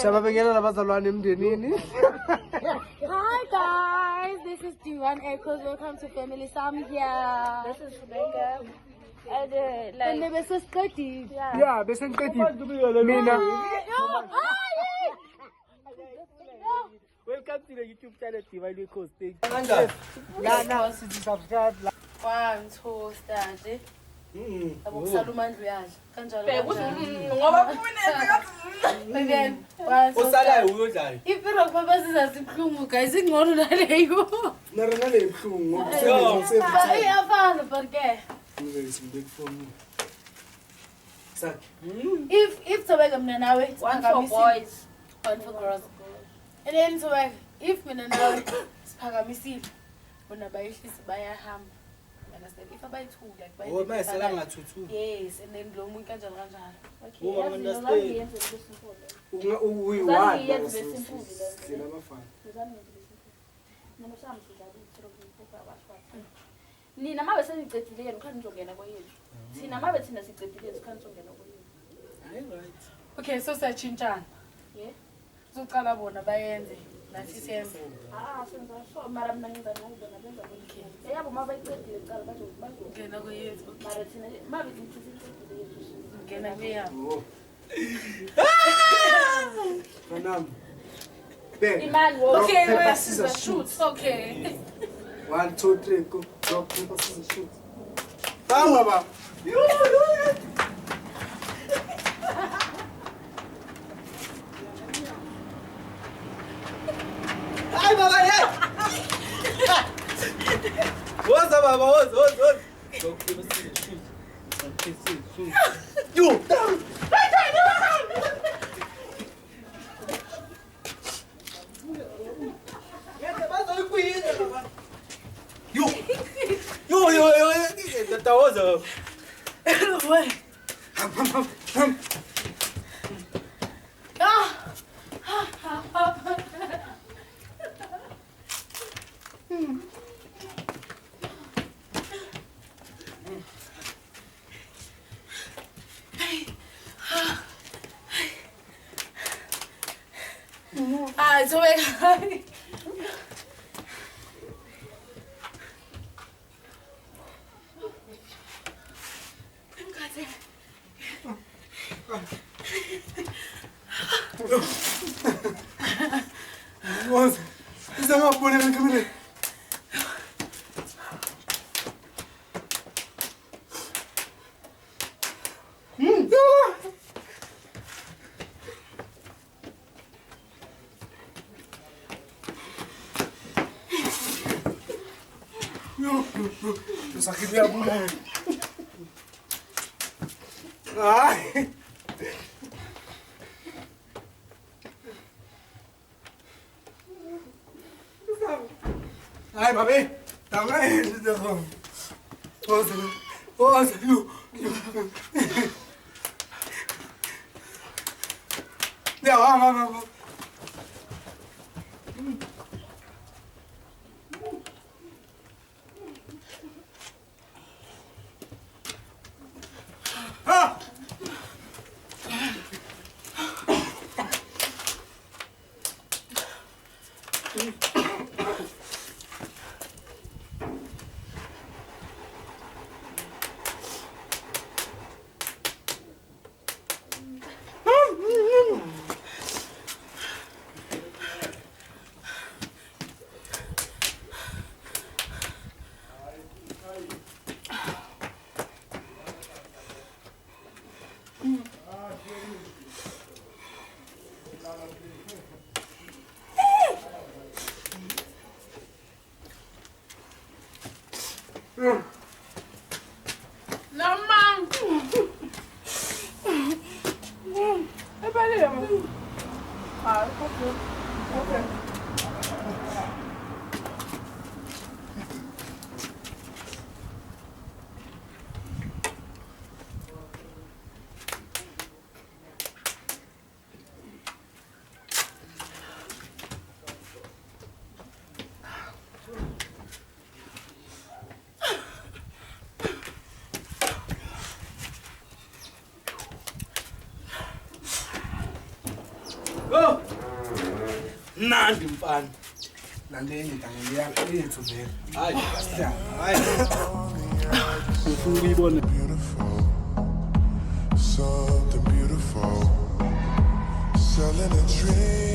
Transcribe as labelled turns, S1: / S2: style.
S1: Hi guys, this is D1 Echoes. Welcome to Family Sam here.
S2: This is Rebecca. And
S1: This is Scotty.
S3: Yeah, bese ngiqedile mina. Welcome to the YouTube channel Divine Echoes. Now subscribe.
S1: 1, 2, start. Abusala umandlu yazi. Kanjalo. And then
S3: Osalayo uyodlala.
S1: Ipiro papa sizasibhlungu guys ingcono naleyo.
S3: Nare ngale ibhlungu
S1: Iyafana but ke. If Tobeka mina nawe
S2: one for boys,
S1: one for girls. And then Tobeka if mina nawe siphakamisile bona bayehlisi bayahamba. Understand? If I buy two, like buy.
S3: Oh, my salanga two.
S1: Yes, and then lo muntu kanjalo kanjalo.
S2: okay.
S3: Oh, I understand.
S2: Nina mabe senicedile yena ukhani ngizongena koyethu. Thina mabe thina sicedile ukhani ngizongena koyethu.
S3: Right.
S1: Okay, so siyachintshana.
S2: Yeah.
S1: Uzoqala bona bayenze nathi senze.
S2: Senza so mara mina ngenza ngokubona benza konke. Yabo mabe icedile qala bazo.
S1: Ngena koyethu.
S2: Mara thina mabe thina sicedile yethu.
S1: Ngena kuyabo.
S3: Manam.
S2: Imali
S1: Okay,
S3: paper,
S1: we're
S3: scissors,
S1: shoot. Okay.
S3: 1, 2, 3, go. Rock, paper, scissors, shoot. Baba. Hi, Baba. What's up, Baba? What's? Rock, paper, scissors, shoot. Shoot. You. Yo, that was a.
S1: Wait. So wait.
S3: What? Is that not funny? Come here. Yo sakit ya bu. Ay. Ay, papi. También. Ya, vamos. Go! mnandi mfana.
S4: Landeni ngiyaphi yethu vele.
S3: Hayi,
S4: Hayi.
S3: ufuna ukuyibona.
S5: Beautiful, something beautiful, selling a dream.